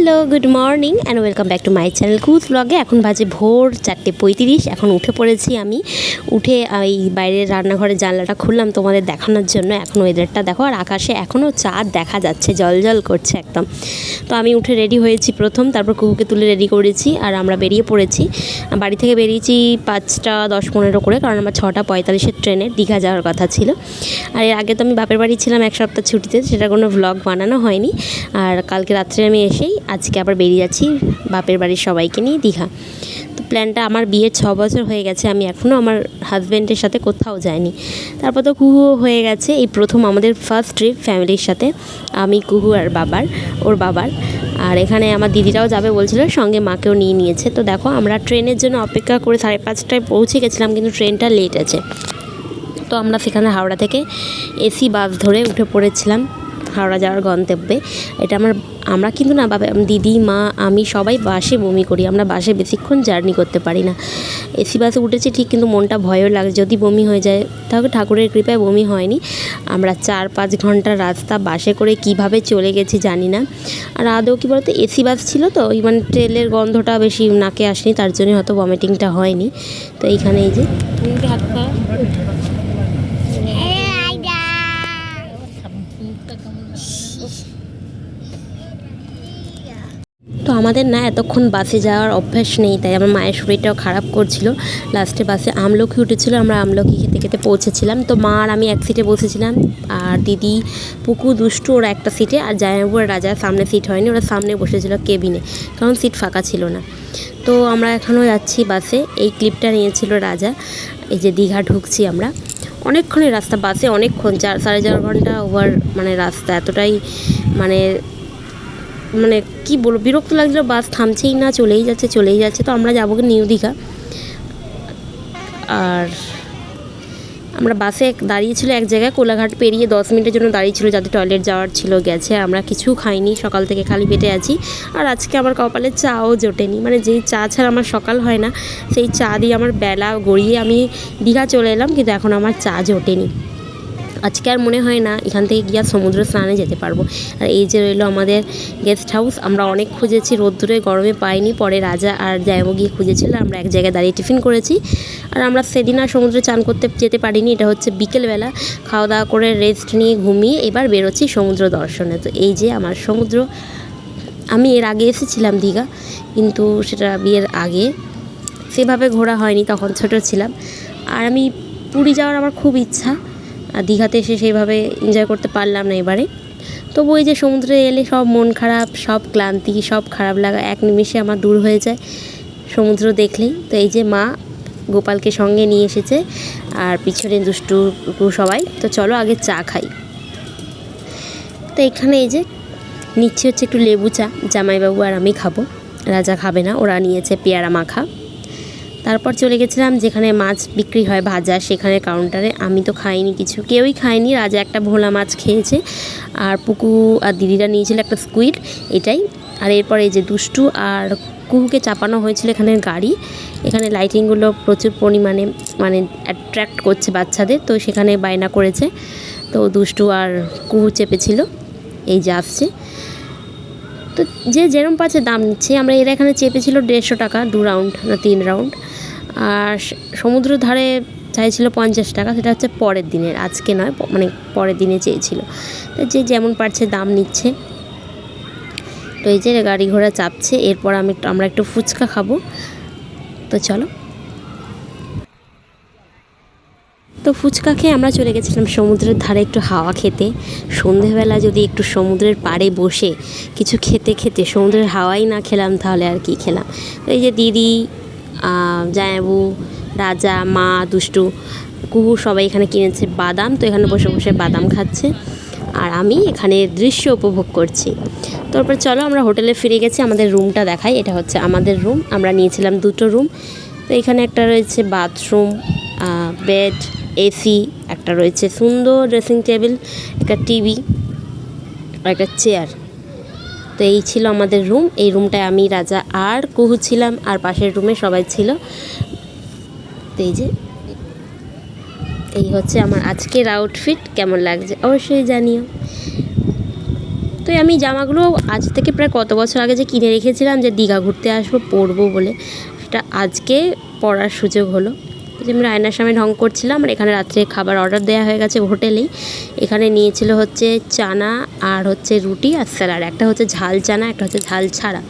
Hello, good morning and welcome back to my channel কুজ ব্লগে। এখন বাজে ভোর 4:35। এখন উঠে পড়েছি আমি। উঠে এই বাইরের রান্নাঘরের জানলাটা খুললাম তোমাদের দেখানোর জন্য। এখন ওয়েদারটা দেখো, আর আকাশে এখনও চাঁদ দেখা যাচ্ছে, জল করছে একদম। তো আমি উঠে রেডি হয়েছি প্রথম, তারপর কুকুকে তুলে রেডি করেছি আর আমরা বেরিয়ে পড়েছি। বাড়ি থেকে বেরিয়েছি 5টা 10-15 করে, কারণ আমার 6টা 45-এর ট্রেনে দীঘা যাওয়ার কথা ছিল। আর এর আগে তো আমি বাপের বাড়ি ছিলাম এক সপ্তাহ ছুটিতে, সেটা কোনো ভ্লগ বানানো হয়নি। আর কালকে রাত্রে আমি এসেই আজকে আবার বেরিয়ে যাচ্ছি বাপের বাড়ির সবাইকে নিয়ে দীঘা। তো প্ল্যানটা, আমার বিয়ের 6 বছর হয়ে গেছে, আমি এখনও আমার হাজব্যান্ডের সাথে কোথাও যাইনি। তারপর তো কুহু হয়ে গেছে, এই প্রথম আমাদের ফার্স্ট ট্রিপ ফ্যামিলির সাথে, আমি কুহু আর ওর বাবার। আর এখানে আমার দিদিরাও যাবে বলছিল, সঙ্গে মাকেও নিয়ে নিয়েছে। তো দেখো, আমরা ট্রেনের জন্য অপেক্ষা করে 5:30টায় পৌঁছে গেছিলাম, কিন্তু ট্রেনটা লেট আছে। তো আমরা সেখানে হাওড়া থেকে এসি বাস ধরে উঠে পড়েছিলাম হাওড়া যাওয়ার গন্তব্যে। এটা আমরা কিন্তু না বাবা, দিদি, মা, আমি সবাই বাসে বমি করি। আমরা বাসে বেশিক্ষণ জার্নি করতে পারি না। এসি বাসে উঠেছি ঠিক, কিন্তু মনটা ভয়ও লাগে যদি বমি হয়ে যায়। তাহলে ঠাকুরের কৃপায় বমি হয়নি। আমরা 4-5 ঘন্টার রাস্তা বাসে করে কিভাবে চলে গেছি জানি না। আর আদৌ কী বলতো, এসি বাস ছিল তো, মানে তেলের গন্ধটা বেশি নাকে আসেনি, তার জন্য হয়তো ভমিটিংটা হয়নি। তো এইখানে এই যে হাত পা তো আমাদের না এতক্ষণ বাসে যাওয়ার অভ্যাস নেই, তাই আমার মায়ের শরীরটাও খারাপ করছিল। লাস্টে বাসে আমলকি উঠেছিল, আমরা আমলকি খেতে খেতে পৌঁছেছিলাম। তো মা আর আমি এক সিটে বসেছিলাম, আর দিদি, পুকু, দুষ্টু ওরা একটা সিটে, আর জামাইবাবু আর রাজা সামনে সিট হয়নি, ওরা সামনে বসেছিল কেবিনে, কারণ সিট ফাঁকা ছিল না। তো আমরা এখনও যাচ্ছি বাসে। এই ক্লিপটা নিয়েছিল রাজা। এই যে দীঘা ঢুকছি আমরা। অনেকক্ষণই রাস্তা, বাসে অনেকক্ষণ, 4-4.5 ঘন্টা ওভার মানে রাস্তা, এতটাই মানে কি বলবো, বিরক্ত লাগছিলো। বাস থামছেই না, চলেই যাচ্ছে। তো আমরা যাবো নিউ দীঘা। আর আমরা বাসে দাঁড়িয়েছিল এক জায়গায়, কোলাঘাট পেরিয়ে 10 মিনিটের জন্য দাঁড়িয়েছিল, যাতে টয়লেট যাওয়ার ছিল, গেছে। আমরা কিছু খাইনি, সকাল থেকে খালি পেটে আছি। আর আজকে আমার কপালে চাও জোটেনি, মানে যেই চা ছাড়া আমার সকাল হয় না, সেই চা দিয়ে আমার বেলা গড়িয়ে আমি দীঘা চলে এলাম, কিন্তু এখন আমার চা জোটেনি। আজকে আর মনে হয় না এখান থেকে গিয়ে সমুদ্র স্নানে যেতে পারবো। আর এই যে রইলো আমাদের গেস্ট হাউস। আমরা অনেক খুঁজেছি, রোদ্দুরে গরমে পাইনি। পরে রাজা আর জায়গা গিয়ে খুঁজেছিল, আমরা এক জায়গায় দাঁড়িয়ে টিফিন করেছি। আর আমরা সেদিন আর সমুদ্রে চান করতে যেতে পারিনি, এটা হচ্ছে বিকেলবেলা। খাওয়া দাওয়া করে রেস্ট নিয়ে ঘুমিয়ে এবার বেরোচ্ছি সমুদ্র দর্শনে। তো এই যে আমার সমুদ্র। আমি এর আগে এসেছিলাম দীঘা, কিন্তু সেটা বিয়ের আগে, সেভাবে ঘোরা হয়নি, তখন ছোট ছিলাম। আর আমি পুরী যাওয়ার আমার খুব ইচ্ছা, আর দীঘাতে এসে সেইভাবে এনজয় করতে পারলাম না এবারে। তবু এই যে সমুদ্রে এলে সব মন খারাপ, সব ক্লান্তি, সব খারাপ লাগা এক নিমিষে আমার দূর হয়ে যায় সমুদ্র দেখলেই। তো এই যে মা গোপালকে সঙ্গে নিয়ে এসেছে, আর পিছনে দুষ্টু সবাই। তো চলো আগে চা খাই। তো এখানে এই যে নিচ্ছি হচ্ছে একটু লেবু চা, জামাইবাবু আর আমি খাবো, রাজা খাবে না, ওরা নিয়েছে পেয়ারা মাখা। তারপর চলে গেছিলাম যেখানে মাছ বিক্রি হয় ভাজা, সেখানে কাউন্টারে। আমি তো খাইনি কিছু, কেউই খায়নি। রাজা একটা ভোলা মাছ খেয়েছে, আর পুকু আর দিদিরা নিয়েছিল একটা স্কুইড, এটাই। আর এরপর এই যে দুষ্টু আর কুহুকে চাপানো হয়েছিল এখানে গাড়ি। এখানে লাইটিংগুলো প্রচুর পরিমাণে মানে অ্যাট্রাক্ট করছে বাচ্চাদের, তো সেখানে বায়না করেছে। তো দুষ্টু আর কুহু চেপেছিল, এই যে আসছে। তো যে যেরম পাচ্ছে দাম নিচ্ছে। আমরা এরা এখানে চেপেছিল 150 টাকা, 2 রাউন্ড না 3 রাউন্ড। আর সমুদ্র ধারে চাইছিল 50 টাকা, সেটা হচ্ছে পরের দিনের, আজকে নয়, মানে পরের দিনে চেয়েছিল। তো যে যেমন পারছে দাম নিচ্ছে। তো এই যে গাড়ি ঘোড়া চাপছে। এরপর আমরা একটু ফুচকা খাবো। তো চলো। তো ফুচকা খেয়ে আমরা চলে গেছিলাম সমুদ্রের ধারে একটু হাওয়া খেতে। সন্ধেবেলা যদি একটু সমুদ্রের পাড়ে বসে কিছু খেতে খেতে সমুদ্রের হাওয়াই না খেলাম, তাহলে আর কি খেলাম। তো এই যে দিদি, জায়াবু, রাজা, মা, দুষ্টু, কুহু সবাই এখানে কিনেছে বাদাম। তো এখানে বসে বসে বাদাম খাচ্ছে, আর আমি এখানে দৃশ্য উপভোগ করছি। তারপর চলো আমরা হোটেলে ফিরে গেছি। আমাদের রুমটা দেখাই, এটা হচ্ছে আমাদের রুম। আমরা নিয়েছিলাম 2টো রুম। তো এখানে একটা রয়েছে বাথরুম, বেড, এসি, একটা রয়েছে সুন্দর ড্রেসিং টেবিল, একটা টিভি আর একটা চেয়ার। তো এই ছিল আমাদের রুম। এই রুমটায় আমি, রাজা আর কুহু ছিলাম, আর পাশের রুমে সবাই ছিল। তো এই হচ্ছে আমার আজকের আউটফিট। কেমন লাগছে অবশ্যই জানিও। তো আমি জামাগুলো আজ থেকে প্রায় কত বছর আগে যে কিনে রেখেছিলাম যে দীঘা ঘুরতে আসবো পরবো বলে, সেটা আজকে পরার সুযোগ হলো। যে আমি আয়নার সামনে ঢং করছিলাম, আর এখানে রাত্রে খাবার অর্ডার দেওয়া হয়ে গেছে হোটেলেই। এখানে নিয়েছিল হচ্ছে চানা আর হচ্ছে রুটি আর স্যালাড, একটা হচ্ছে ঝাল চানা, একটা হচ্ছে ঝাল ছাড়া।